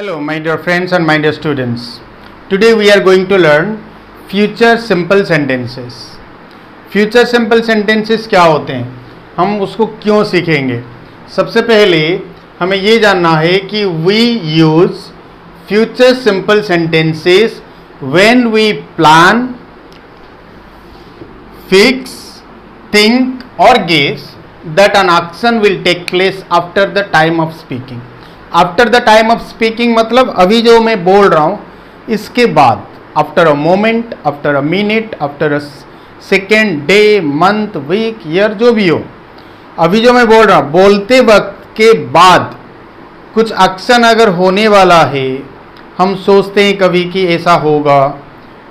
Hello my dear friends and my dear students. Today we are going to learn future simple sentences. Future simple sentences क्या होते हैं, हम उसको क्यों सीखेंगे. सबसे पहले हमें ये जानना है कि we use future simple sentences when we plan, fix, think or guess that an action will take place after the time of speaking. After the time of speaking मतलब अभी जो मैं बोल रहा हूँ इसके बाद, after a moment, after a minute, after a second, day, month, week, year, जो भी हो, अभी जो मैं बोल रहा हूँ बोलते वक्त के बाद कुछ एक्शन अगर होने वाला है, हम सोचते हैं कभी कि ऐसा होगा,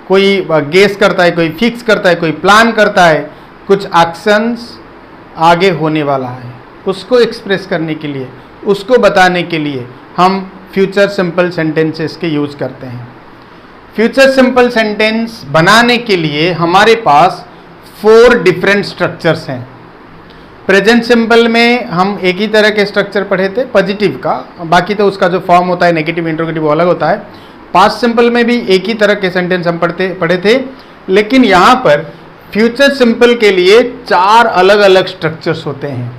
कोई गेस करता है, कोई फिक्स करता है, कोई प्लान करता है, कुछ एक्शंस आगे होने वाला है, उसको एक्सप्रेस करने के लिए, उसको बताने के लिए हम फ्यूचर सिंपल सेंटेंसेस के यूज़ करते हैं. फ्यूचर सिंपल सेंटेंस बनाने के लिए हमारे पास 4 डिफरेंट स्ट्रक्चर्स हैं. प्रेजेंट सिंपल में हम एक ही तरह के स्ट्रक्चर पढ़े थे, पॉजिटिव का, बाकी तो उसका जो फॉर्म होता है नेगेटिव, इंट्रोगेटिव वो अलग होता है. पास्ट सिंपल में भी एक ही तरह के सेंटेंस हम पढ़े थे, लेकिन यहाँ पर फ्यूचर सिंपल के लिए 4 अलग अलग स्ट्रक्चर्स होते हैं.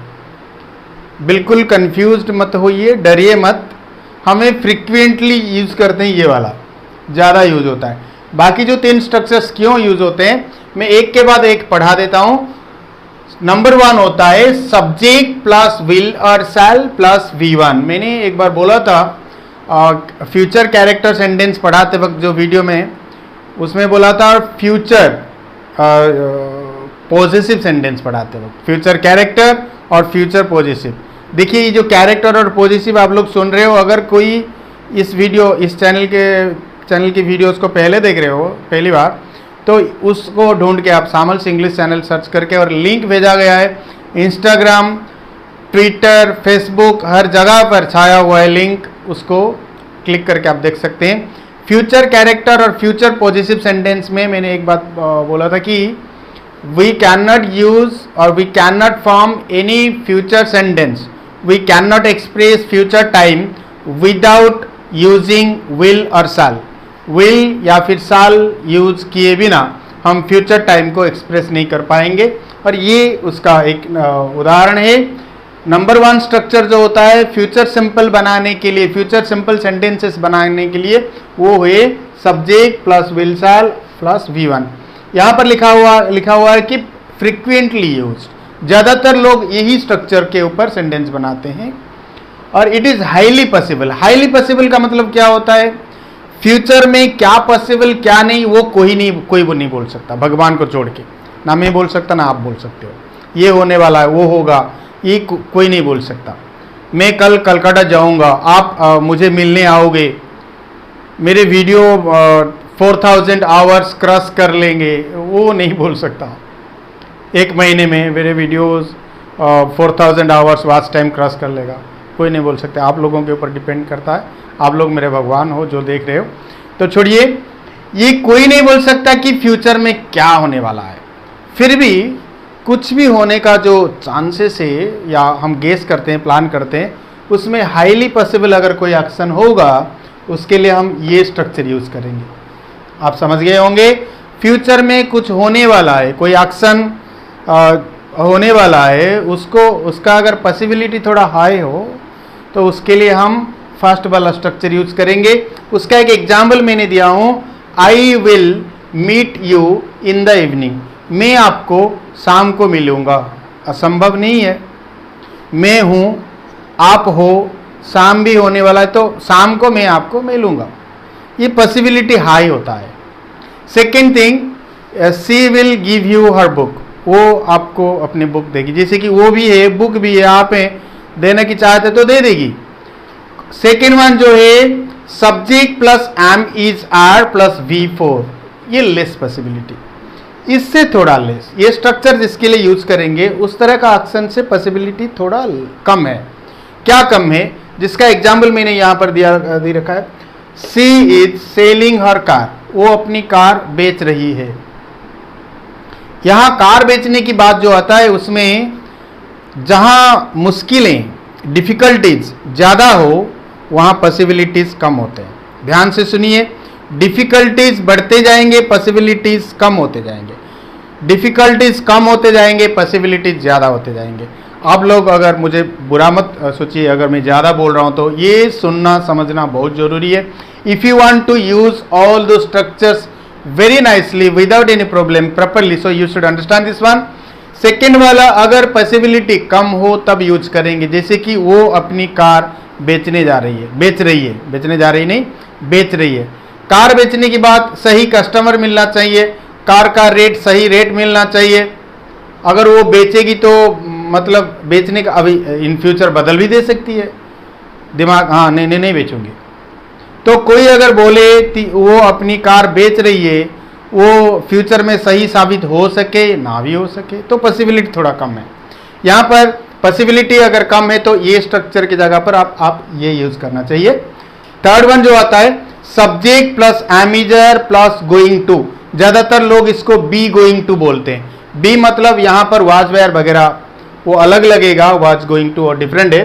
बिल्कुल कंफ्यूज्ड मत होइए, डरिए मत. हमें फ्रिक्वेंटली यूज़ करते हैं, ये वाला ज़्यादा यूज़ होता है. बाकी जो 3 स्ट्रक्चर्स क्यों यूज़ होते हैं मैं एक के बाद एक पढ़ा देता हूँ. नंबर 1 होता है सब्जेक्ट प्लस विल और शैल प्लस V1. मैंने एक बार बोला था फ्यूचर कैरेक्टर सेंटेंस पढ़ाते वक्त, जो वीडियो में उसमें बोला था फ्यूचर पॉजिटिव सेंटेंस पढ़ाते वक्त, फ्यूचर कैरेक्टर और फ्यूचर पॉजिटिव. देखिए ये जो कैरेक्टर और पॉजिटिव आप लोग सुन रहे हो, अगर कोई इस चैनल की वीडियोस को पहले देख रहे हो पहली बार, तो उसको ढूंढ के आप सामल्स इंग्लिश चैनल सर्च करके, और लिंक भेजा गया है इंस्टाग्राम, ट्विटर, फेसबुक, हर जगह पर छाया हुआ है लिंक, उसको क्लिक करके आप देख सकते हैं. फ्यूचर कैरेक्टर और फ्यूचर पॉजिटिव सेंटेंस में मैंने एक बात बोला था कि we cannot use or we cannot form any future sentence, we cannot express future time without using will or shall. will या फिर shall यूज किए बिना हम फ्यूचर टाइम को एक्सप्रेस नहीं कर पाएंगे, और ये उसका एक उदाहरण है. नंबर 1 स्ट्रक्चर जो होता है फ्यूचर सिंपल बनाने के लिए, फ्यूचर सिंपल सेंटेंसेस बनाने के लिए, वो है subject plus will shell plus V1. यहाँ पर लिखा हुआ है कि फ्रिक्वेंटली यूज, ज़्यादातर लोग यही स्ट्रक्चर के ऊपर सेंटेंस बनाते हैं. और it is highly possible. Highly possible का मतलब क्या होता है, फ्यूचर में क्या पॉसिबल क्या नहीं वो कोई वो नहीं बोल सकता, भगवान को छोड़ के. ना मैं बोल सकता, ना आप बोल सकते हो. ये होने वाला है, वो होगा, ये कोई नहीं बोल सकता. मैं कल कलकत्ता जाऊँगा, आप मुझे मिलने आओगे, मेरे वीडियो 4000 आवर्स क्रॉस कर लेंगे, वो नहीं बोल सकता. एक महीने में मेरे videos 4000 hours watch time cross कर लेगा, कोई नहीं बोल सकता. आप लोगों के ऊपर डिपेंड करता है, आप लोग मेरे भगवान हो जो देख रहे हो. तो छोड़िए, ये कोई नहीं बोल सकता कि फ्यूचर में क्या होने वाला है. फिर भी कुछ भी होने का जो चांसेस है, या हम गेस करते हैं, प्लान करते हैं, उसमें हाईली पॉसिबल अगर कोई एक्शन होगा, उसके लिए हम ये स्ट्रक्चर यूज़ करेंगे. आप समझ गए होंगे. फ्यूचर में कुछ होने वाला है, कोई एक्शन होने वाला है, उसका अगर पॉसिबिलिटी थोड़ा हाई हो, तो उसके लिए हम फर्स्ट वाला स्ट्रक्चर यूज करेंगे. उसका एक एग्जाम्पल मैंने दिया हूँ, I will meet you in the evening. मैं आपको शाम को मिलूँगा. असंभव नहीं है, मैं हूँ, आप हो, शाम भी होने वाला है, तो शाम को मैं आपको मिलूँगा. ये पॉसिबिलिटी हाई होता है. Second thing, she will give you her book. वो आपको अपनी बुक देगी, जैसे कि वो भी है, बुक भी है, आप हैं, देने की चाहते तो दे देगी. सेकेंड वन जो है subject plus am is are plus V4, ये लेस पॉसिबिलिटी, इससे थोड़ा लेस. ये स्ट्रक्चर जिसके लिए यूज करेंगे उस तरह का एक्शन से पॉसिबिलिटी थोड़ा कम है. क्या कम है, जिसका एग्जाम्पल मैंने यहाँ पर दे रखा है. She is selling her car, वो अपनी कार बेच रही है. यहाँ कार बेचने की बात जो आता है, उसमें जहाँ मुश्किलें, डिफ़िकल्टीज ज़्यादा हो, वहाँ पॉसिबिलिटीज कम होते हैं। ध्यान से सुनिए, डिफिकल्टीज बढ़ते जाएंगे, पॉसिबिलिटीज कम होते जाएंगे। डिफिकल्टीज कम होते जाएंगे, पॉसिबिलिटीज ज़्यादा होते जाएंगे। आप लोग अगर मुझे बुरा मत सोचिए अगर मैं ज़्यादा बोल रहा हूँ, तो ये सुनना समझना बहुत ज़रूरी है। If you want to use all those structures very nicely without any problem properly, so you should understand this one. Second वाला, अगर पॉसिबिलिटी कम हो तब यूज करेंगे। जैसे कि वो अपनी कार बेचने जा रही है, बेच रही है, बेचने जा रही नहीं, बेच रही है। कार बेचने के बाद सही कस्टमर मिलना चाहिए, कार का रेट सही रेट मिलना चाहिए। अगर वो बेचेगी तो मतलब बेचने का अभी इन फ्यूचर बदल भी दे सकती है दिमाग, हाँ नहीं बेचूंगी। तो कोई अगर बोले वो अपनी कार बेच रही है, वो फ्यूचर में सही साबित हो सके ना भी हो सके, तो पॉसिबिलिटी थोड़ा कम है। यहाँ पर पॉसिबिलिटी अगर कम है तो ये स्ट्रक्चर की जगह पर आप ये यूज करना चाहिए। थर्ड वन जो आता है subject plus am is are plus going to, ज्यादातर लोग इसको बी गोइंग टू बोलते हैं। बी मतलब यहाँ पर वाज वेयर वगैरह वो अलग लगेगा, वाज गोइंग टू और डिफरेंट है।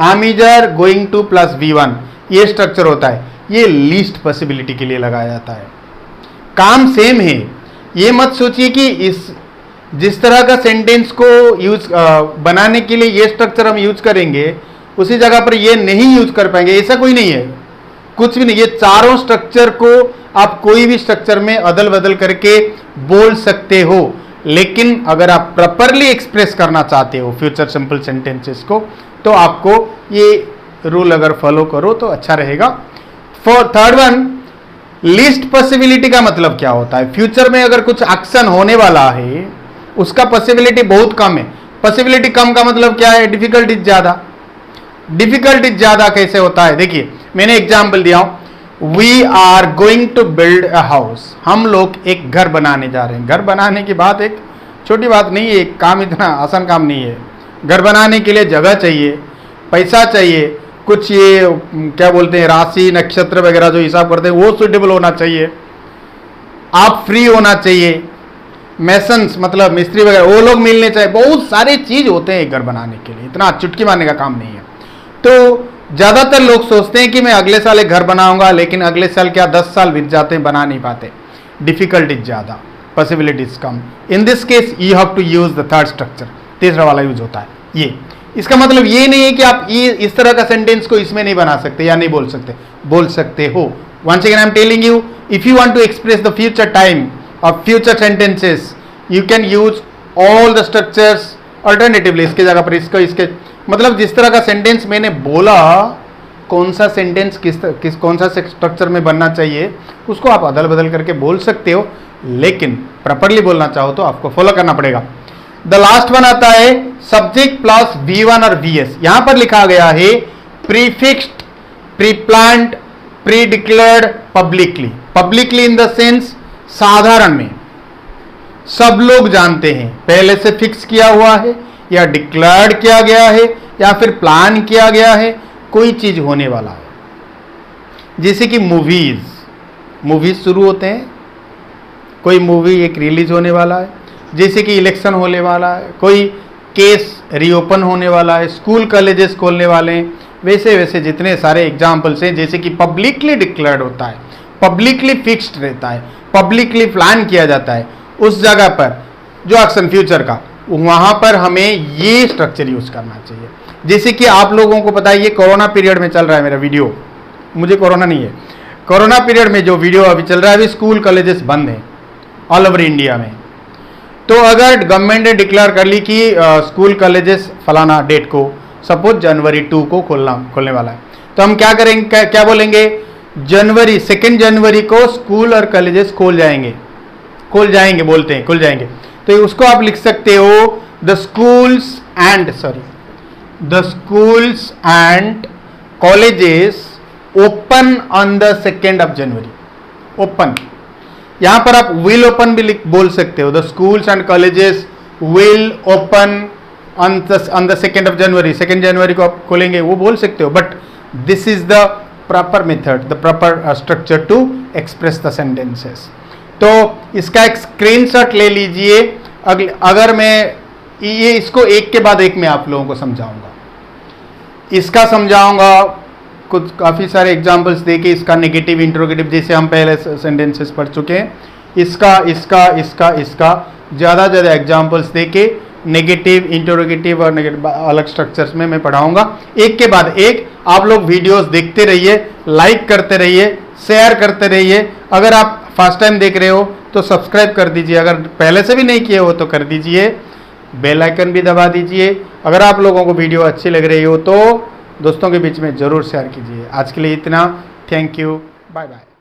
एमिजर गोइंग टू प्लस V1 ये स्ट्रक्चर होता है, ये लीस्ट पॉसिबिलिटी के लिए लगाया जाता है। काम सेम है, ये मत सोचिए कि इस जिस तरह का सेंटेंस को यूज बनाने के लिए ये स्ट्रक्चर हम यूज करेंगे, उसी जगह पर ये नहीं यूज कर पाएंगे, ऐसा कोई नहीं है, कुछ भी नहीं। ये चारों स्ट्रक्चर को आप कोई भी स्ट्रक्चर में अदल बदल करके बोल सकते हो, लेकिन अगर आप प्रॉपरली एक्सप्रेस करना चाहते हो फ्यूचर सिंपल सेंटेंसेस को, तो आपको ये रूल अगर फॉलो करो तो अच्छा रहेगा। For third one, least possibility का मतलब क्या होता है? फ्यूचर में अगर कुछ एक्शन होने वाला है उसका पॉसिबिलिटी बहुत कम है। पॉसिबिलिटी कम का मतलब क्या है? डिफिकल्टीज ज्यादा। डिफिकल्टीज ज्यादा कैसे होता है? देखिए मैंने एग्जाम्पल दिया हूं, we are going to build a house, हम लोग एक घर बनाने जा रहे हैं। घर बनाने की बात एक छोटी बात नहीं है, काम इतना आसान काम नहीं है। घर बनाने के लिए जगह चाहिए, पैसा चाहिए, कुछ ये क्या बोलते हैं राशि नक्षत्र वगैरह जो हिसाब करते हैं वो सुटेबल होना चाहिए, आप फ्री होना चाहिए, मैसन्स मतलब मिस्त्री वगैरह वो लोग मिलने चाहिए, बहुत सारे चीज होते हैं एक घर बनाने के लिए, इतना चुटकी मारने का काम नहीं है। तो ज्यादातर लोग सोचते हैं कि मैं अगले साल एक घर बनाऊंगा, लेकिन अगले साल क्या 10 साल बीत जाते हैं, बना नहीं पाते। डिफिकल्टीज ज्यादा, पॉसिबिलिटीज कम। In this case you have to use the third structure, तीसरा वाला यूज होता है ये। इसका मतलब ये नहीं है कि आप ये इस तरह का सेंटेंस को इसमें नहीं बना सकते या नहीं बोल सकते, बोल सकते हो। Once again I am telling you, if you want to express the future time of future sentences, you can use all the structures alternatively. इसके जगह पर इसको इसके मतलब जिस तरह का सेंटेंस मैंने बोला, कौन सा सेंटेंस कौन सा स्ट्रक्चर में बनना चाहिए, उसको आप अदल बदल करके बोल सकते हो, लेकिन प्रॉपरली बोलना चाहो तो आपको फॉलो करना पड़ेगा। द लास्ट वन आता है सब्जेक्ट प्लस V1 और VS। यहां पर लिखा गया है prefixed, preplanned, pre declared, publicly. Publicly in the sense साधारण में सब लोग जानते हैं, पहले से फिक्स किया हुआ है या डिक्लेयर्ड किया गया है या फिर प्लान किया गया है, कोई चीज होने वाला है। जैसे कि मूवीज शुरू होते हैं, कोई मूवी एक रिलीज होने वाला है, जैसे कि इलेक्शन होने वाला है, कोई केस रीओपन होने वाला है, स्कूल कॉलेजेस खोलने वाले हैं, वैसे वैसे जितने सारे एग्जाम्पल्स हैं। जैसे कि पब्लिकली डिक्लेयर्ड होता है, पब्लिकली फिक्स्ड रहता है, पब्लिकली प्लान किया जाता है, उस जगह पर जो एक्शन फ्यूचर का, वहां पर हमें ये स्ट्रक्चर यूज करना चाहिए। जैसे कि आप लोगों को पता है ये कोरोना पीरियड में चल रहा है मेरा वीडियो, मुझे कोरोना नहीं है, कोरोना पीरियड में जो वीडियो अभी चल रहा है, अभी स्कूल कॉलेजेस बंद हैं ऑल ओवर इंडिया में। तो अगर गवर्नमेंट ने डिक्लेयर कर ली कि स्कूल कॉलेजेस फलाना डेट को, सपोज जनवरी 2 को खोलने वाला है, तो हम क्या करेंगे, क्या बोलेंगे? जनवरी 2 जनवरी को स्कूल और कॉलेजेस खोल जाएंगे बोलते हैं, खुल जाएंगे। तो उसको आप लिख सकते हो the schools and colleges open on the 2 January. Open, यहां पर आप विल ओपन भी बोल सकते हो, the schools and colleges will open on the 2 January, 2 जनवरी को आप खोलेंगे, वो बोल सकते हो। But this is the proper method, the proper structure to express the sentences. तो इसका एक स्क्रीनशॉट ले लीजिए। अगर मैं इसको एक के बाद एक मैं आप लोगों को समझाऊंगा, इसका समझाऊंगा, कुछ काफ़ी सारे एग्जांपल्स देके इसका नेगेटिव इंट्रोगेटिव, जैसे हम पहले सेंटेंसेस पढ़ चुके हैं, इसका इसका इसका इसका ज़्यादा ज़्यादा एग्जांपल्स देके नेगेटिव इंट्रोगेटिव और नेगेटिव अलग स्ट्रक्चर्स में मैं पढ़ाऊंगा। एक के बाद एक आप लोग वीडियोस देखते रहिए, लाइक करते रहिए, शेयर करते रहिए। अगर आप फर्स्ट टाइम देख रहे हो तो सब्सक्राइब कर दीजिए, अगर पहले से भी नहीं किए हो तो कर दीजिए, बेल आइकन भी दबा दीजिए। अगर आप लोगों को वीडियो अच्छी लग रही हो तो दोस्तों के बीच में ज़रूर शेयर कीजिए। आज के लिए इतना, थैंक यू, बाय बाय।